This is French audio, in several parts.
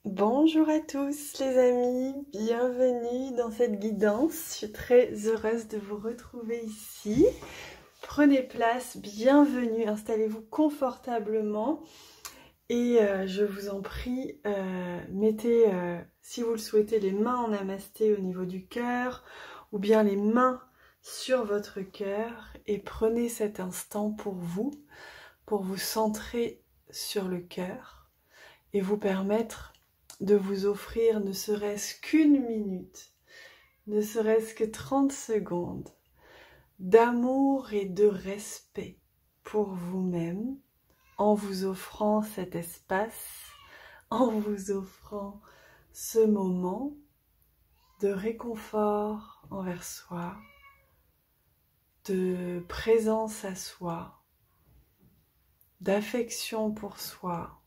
Bonjour à tous les amis, bienvenue dans cette guidance. Je suis très heureuse de vous retrouver ici. Prenez place, bienvenue, installez-vous confortablement et je vous en prie, mettez, si vous le souhaitez, les mains en namasté au niveau du cœur ou bien les mains sur votre cœur et prenez cet instant pour vous centrer sur le cœur et vous permettre de vous offrir ne serait-ce qu'une minute, ne serait-ce que 30 secondes d'amour et de respect pour vous-même en vous offrant cet espace, en vous offrant ce moment de réconfort envers soi, de présence à soi, d'affection pour soi,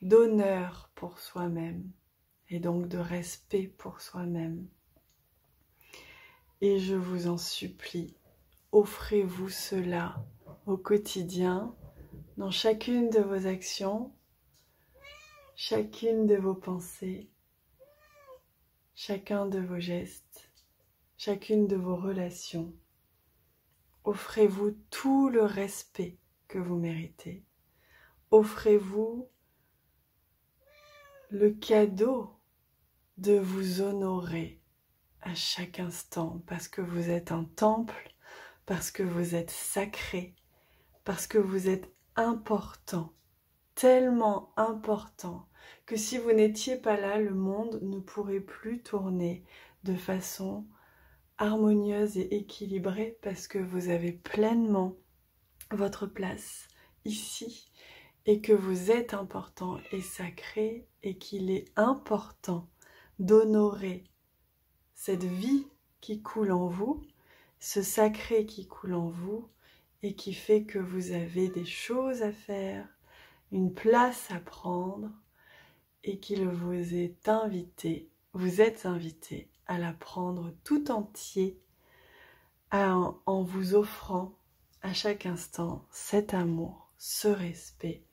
d'honneur pour soi-même et donc de respect pour soi-même. Et je vous en supplie, offrez-vous cela au quotidien, dans chacune de vos actions, chacune de vos pensées, chacun de vos gestes, chacune de vos relations. Offrez-vous tout le respect que vous méritez. Offrez-vous le cadeau de vous honorer à chaque instant parce que vous êtes un temple, parce que vous êtes sacré, parce que vous êtes important, tellement important que si vous n'étiez pas là, le monde ne pourrait plus tourner de façon harmonieuse et équilibrée parce que vous avez pleinement votre place ici et que vous êtes important et sacré et qu'il est important d'honorer cette vie qui coule en vous, ce sacré qui coule en vous et qui fait que vous avez des choses à faire, une place à prendre et qu'il vous est invité, vous êtes invité à la prendre tout entier en vous offrant à chaque instant cet amour, ce respect,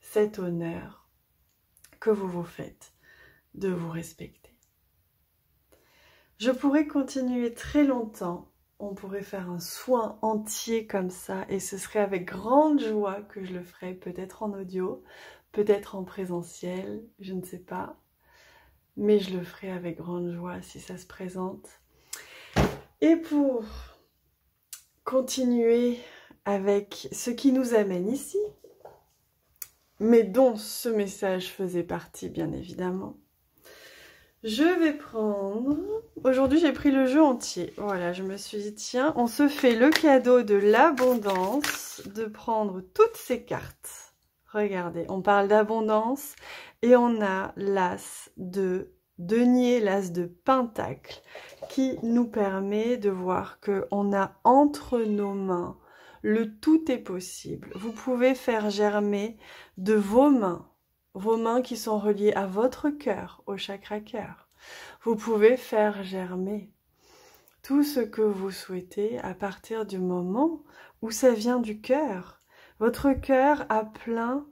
cet honneur que vous vous faites de vous respecter. Je pourrais continuer très longtemps, on pourrait faire un soin entier comme ça et ce serait avec grande joie que je le ferais, peut-être en audio, peut-être en présentiel, je ne sais pas, mais je le ferai avec grande joie si ça se présente. Et pour continuer avec ce qui nous amène ici, mais dont ce message faisait partie bien évidemment, je vais prendre... Aujourd'hui j'ai pris le jeu entier, voilà, je me suis dit tiens, on se fait le cadeau de l'abondance, de prendre toutes ces cartes. Regardez, on parle d'abondance et on a l'as de denier, l'as de pentacle qui nous permet de voir qu'on a entre nos mains le tout est possible. Vous pouvez faire germer de vos mains qui sont reliées à votre cœur, au chakra cœur. Vous pouvez faire germer tout ce que vous souhaitez à partir du moment où ça vient du cœur. Votre cœur a plein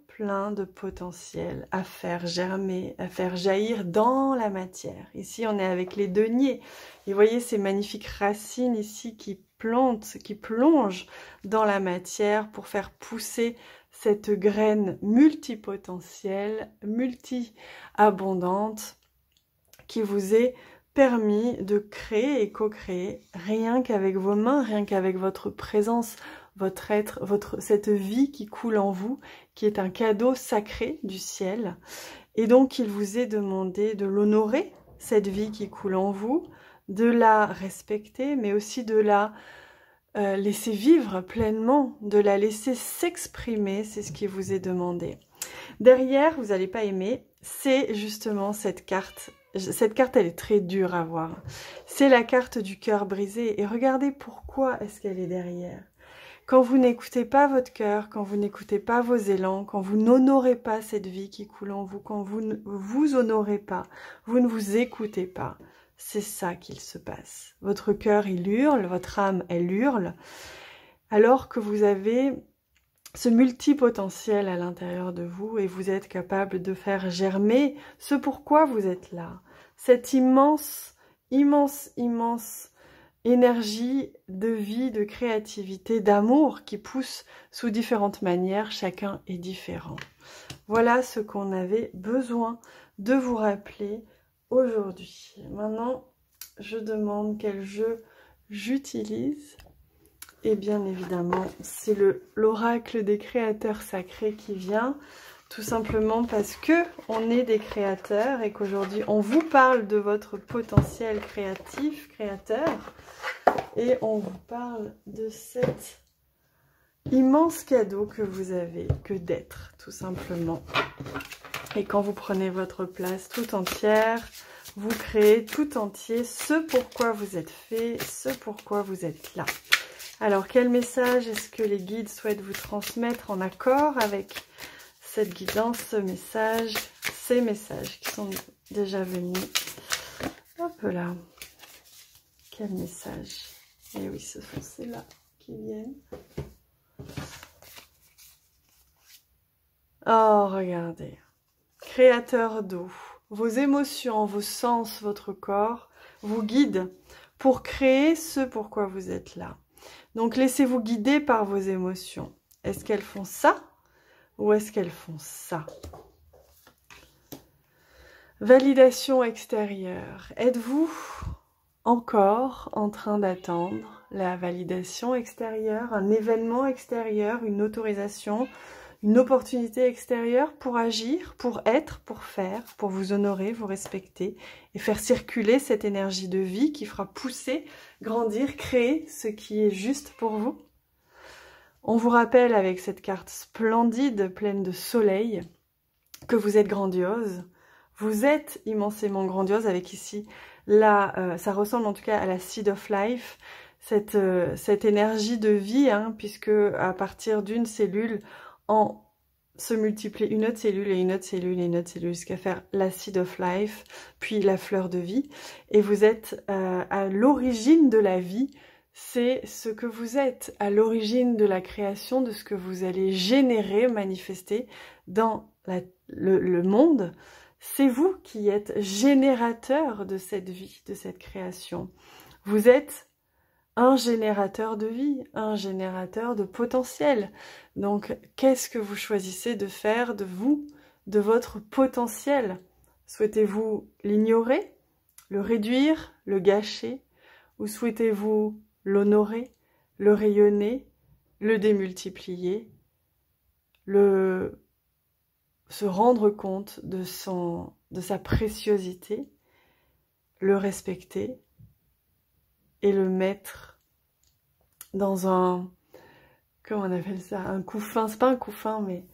de potentiel à faire germer, à faire jaillir dans la matière. Ici, on est avec les deniers. Et vous voyez ces magnifiques racines ici qui plongent dans la matière pour faire pousser cette graine multipotentielle, multi-abondante qui vous est permis de créer et co-créer rien qu'avec vos mains, rien qu'avec votre présence, votre être, cette vie qui coule en vous, qui est un cadeau sacré du ciel. Et donc, il vous est demandé de l'honorer, cette vie qui coule en vous, de la respecter, mais aussi de la laisser vivre pleinement, de la laisser s'exprimer, c'est ce qui vous est demandé. Derrière, vous n'allez pas aimer, c'est justement cette carte. Cette carte, elle est très dure à voir. C'est la carte du cœur brisé. Et regardez pourquoi est-ce qu'elle est derrière. Quand vous n'écoutez pas votre cœur, quand vous n'écoutez pas vos élans, quand vous n'honorez pas cette vie qui coule en vous, quand vous ne vous honorez pas, vous ne vous écoutez pas, c'est ça qu'il se passe. Votre cœur, il hurle, votre âme, elle hurle, alors que vous avez ce multipotentiel à l'intérieur de vous et vous êtes capable de faire germer ce pourquoi vous êtes là. Cette immense énergie de vie, de créativité, d'amour qui pousse sous différentes manières, chacun est différent. Voilà ce qu'on avait besoin de vous rappeler aujourd'hui. Maintenant, je demande quel jeu j'utilise. Et bien évidemment, c'est l'oracle des créateurs sacrés qui vient, tout simplement parce que on est des créateurs et qu'aujourd'hui on vous parle de votre potentiel créatif, créateur, et on vous parle de cet immense cadeau que vous avez, que d'être, tout simplement. Et quand vous prenez votre place tout entière, vous créez tout entier ce pourquoi vous êtes fait, ce pourquoi vous êtes là. Alors, quel message est-ce que les guides souhaitent vous transmettre en accord avec cette guidance, ce message, ces messages qui sont déjà venus? Hop là. Quel message? Et oui, ce sont ceux-là qui viennent. Oh, regardez. Créateur d'eau. Vos émotions, vos sens, votre corps vous guident pour créer ce pourquoi vous êtes là. Donc, laissez-vous guider par vos émotions. Est-ce qu'elles font ça ou est-ce qu'elles font ça? Validation extérieure. Êtes-vous encore en train d'attendre la validation extérieure, un événement extérieur, une autorisation, une opportunité extérieure pour agir, pour être, pour faire, pour vous honorer, vous respecter et faire circuler cette énergie de vie qui fera pousser, grandir, créer ce qui est juste pour vous? On vous rappelle avec cette carte splendide, pleine de soleil, que vous êtes grandiose. Vous êtes immensément grandiose avec ici, là, ça ressemble en tout cas à la Seed of Life, cette énergie de vie, hein, puisque à partir d'une cellule, se multiplie une autre cellule et une autre cellule et une autre cellule jusqu'à faire la Seed of Life, puis la fleur de vie. Et vous êtes à l'origine de la vie, c'est ce que vous êtes, à l'origine de la création, de ce que vous allez générer, manifester dans le monde. C'est vous qui êtes générateur de cette vie, de cette création. Vous êtes un générateur de vie, un générateur de potentiel. Donc, qu'est-ce que vous choisissez de faire de vous, de votre potentiel? Souhaitez-vous l'ignorer, le réduire, le gâcher? Ou souhaitez-vous l'honorer, le rayonner, le démultiplier, se rendre compte de sa préciosité, le respecter et le mettre dans un, comment on appelle ça, un couffin, c'est pas un couffin, mais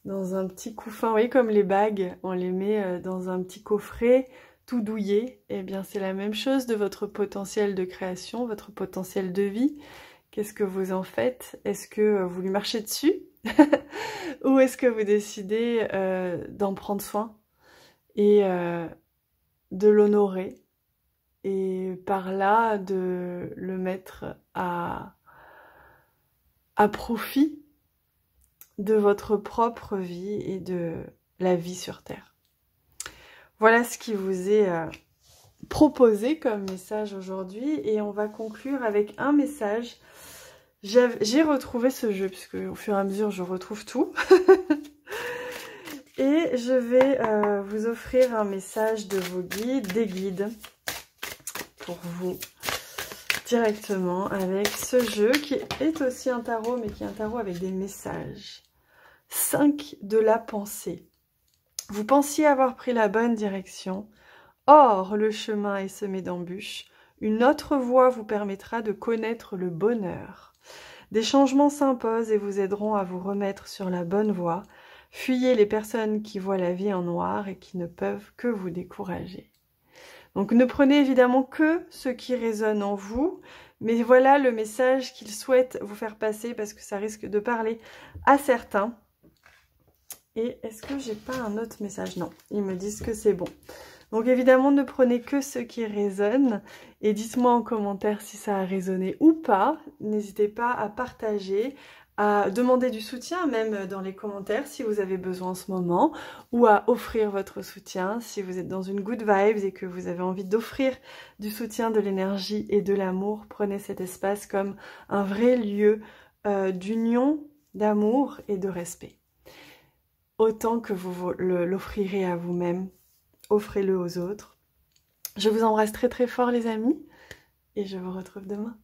dans un petit couffin, vous voyez comme les bagues, on les met dans un petit coffret tout douillet, et bien c'est la même chose de votre potentiel de création, votre potentiel de vie. Qu'est-ce que vous en faites? Est-ce que vous lui marchez dessus? Ou est-ce que vous décidez d'en prendre soin et de l'honorer et par là de le mettre à profit de votre propre vie et de la vie sur Terre? Voilà ce qui vous est proposé comme message aujourd'hui et on va conclure avec un message. J'ai retrouvé ce jeu puisque au fur et à mesure je retrouve tout et je vais vous offrir un message de vos guides, des guides pour vous directement avec ce jeu qui est aussi un tarot mais qui est un tarot avec des messages. 5 de la pensée. Vous pensiez avoir pris la bonne direction. Or, le chemin est semé d'embûches. Une autre voie vous permettra de connaître le bonheur. Des changements s'imposent et vous aideront à vous remettre sur la bonne voie. Fuyez les personnes qui voient la vie en noir et qui ne peuvent que vous décourager. Donc ne prenez évidemment que ce qui résonne en vous, mais voilà le message qu'il souhaite vous faire passer parce que ça risque de parler à certains. Et est-ce que j'ai pas un autre message? Non, ils me disent que c'est bon. Donc évidemment, ne prenez que ce qui résonne et dites-moi en commentaire si ça a résonné ou pas. N'hésitez pas à partager, à demander du soutien même dans les commentaires si vous avez besoin en ce moment, ou à offrir votre soutien si vous êtes dans une good vibes et que vous avez envie d'offrir du soutien, de l'énergie et de l'amour. Prenez cet espace comme un vrai lieu d'union, d'amour et de respect. Autant que vous l'offrirez à vous-même, offrez-le aux autres. Je vous embrasse très très fort les amis et je vous retrouve demain.